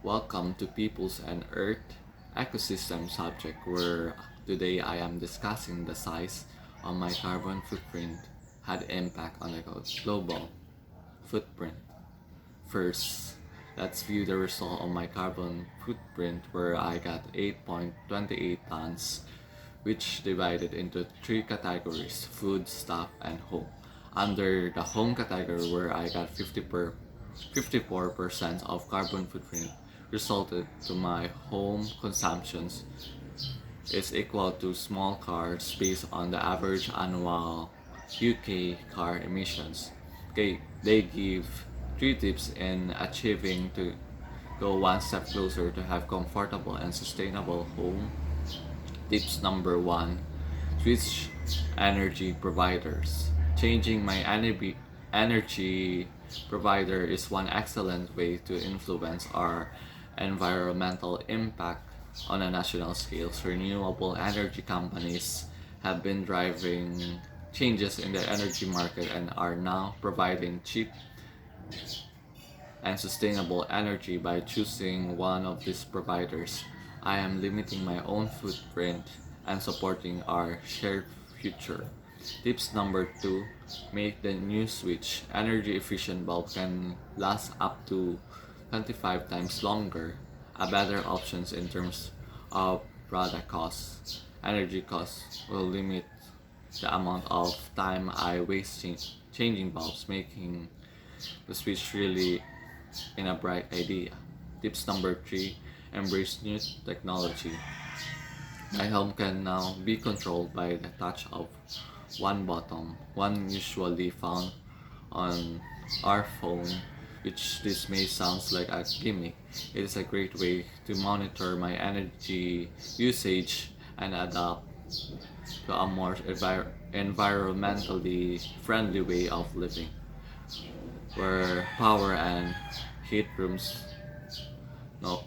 Welcome to Peoples and Earth Ecosystem subject where today I am discussing the size of my carbon footprint had impact on the global footprint. First, let's view the result of my carbon footprint where I got 8.28 tons, which divided into three categories: food, stuff, and home. Under the home category where I got 54% of carbon footprint resulted to my home consumptions is equal to small cars based on the average annual UK car emissions. Okay, they give three tips in achieving to go one step closer to have comfortable and sustainable home. Tips number one: switch energy providers. Changing my energy provider is one excellent way to influence our environmental impact on a national scale. Renewable energy companies have been driving changes in the energy market and are now providing cheap and sustainable energy by choosing one of these providers. I am limiting my own footprint and supporting our shared future. Tips number two: make the new switch. Energy efficient bulb can last up to 25 times longer. A better options in terms of product costs. Energy costs will limit the amount of time I waste changing bulbs, making the switch really in a bright idea. Tips number three: embrace new technology. My home can now be controlled by the touch of one button, one usually found on our phone, which this may sound like a gimmick. It is a great way to monitor my energy usage and adapt to a more environmentally friendly way of living, where power and heat rooms no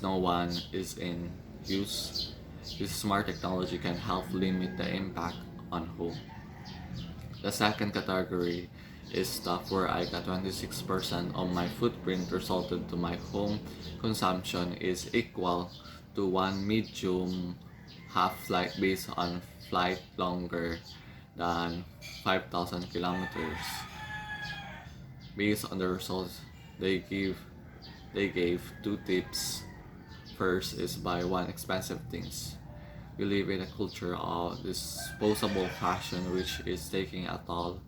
no one is in use. This smart technology can help limit the impact on home. The second category is stuff where I got 26% of my footprint resulted to my home consumption is equal to one medium half flight based on flight longer than 5,000 kilometers. Based on the results they give they gave two tips. First is buy one expensive things. We live in a culture of disposable fashion which is taking a toll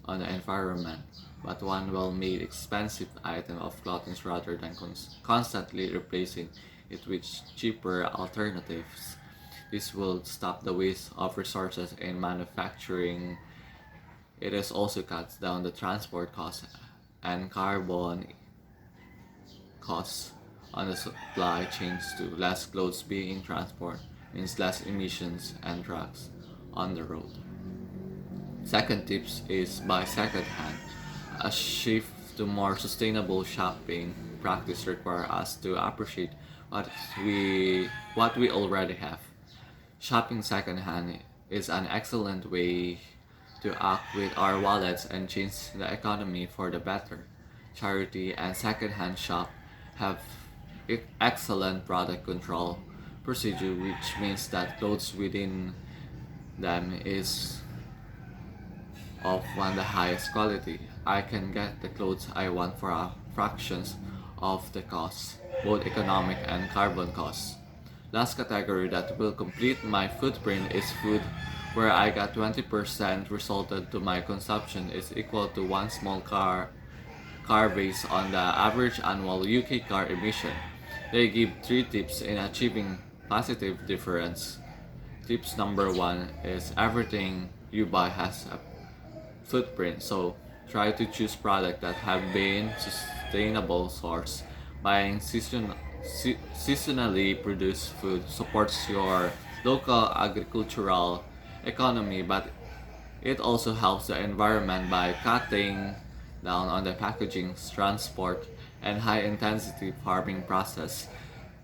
on the environment, but one well-made expensive item of clothing rather than constantly replacing it with cheaper alternatives. This will stop the waste of resources in manufacturing. It is also cuts down the transport costs and carbon costs on the supply chains too. Less clothes being transported means less emissions and trucks on the road. Second tips is buy second hand. A shift to more sustainable shopping practice require us to appreciate what we already have. Shopping second hand is an excellent way to act with our wallets and change the economy for the better. Charity and second hand shop have excellent product control procedure, which means that clothes within them is of one of the highest quality. I can get the clothes I want for a fractions of the cost, both economic and carbon costs. Last category that will complete my footprint is food, where I got 20% resulted to my consumption is equal to one small car based on the average annual UK car emission. They give three tips in achieving positive difference. Tips number one is everything you buy has a footprint, so try to choose products that have been sustainable source. Buying seasonally produced food supports your local agricultural economy, but it also helps the environment by cutting down on the packaging, transport, and high intensity farming process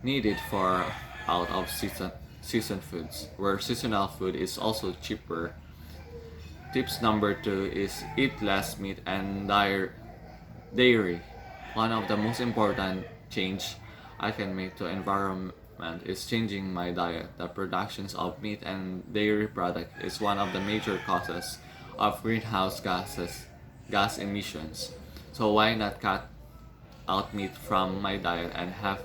needed for out of season foods, where seasonal food is also cheaper. Tips number two is eat less meat and dairy. One of the most important change I can make to environment is changing my diet. The productions of meat and dairy product is one of the major causes of gas emissions. So why not cut out meat from my diet and have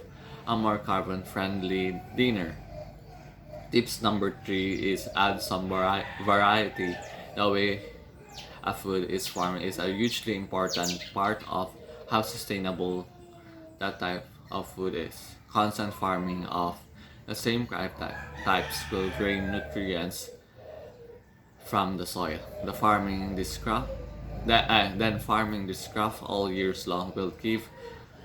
a more carbon friendly dinner? Tips number three is add some variety. The way a food is formed is a hugely important part of how sustainable that type of food is. Constant farming of the same types will drain nutrients from the soil. Then farming this crop all years long will give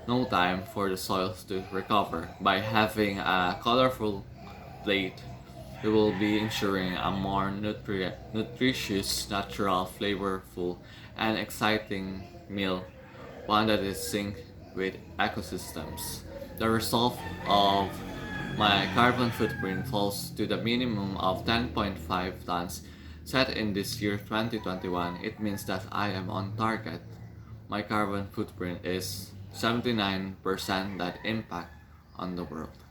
no time for the soils to recover. By having a colorful plate, we will be ensuring a more nutritious, natural, flavorful, and exciting meal, one that is synced with ecosystems. The result of my carbon footprint falls to the minimum of 10.5 tons set in this year 2021. It means that I am on target. My carbon footprint is 79% that impact on the world.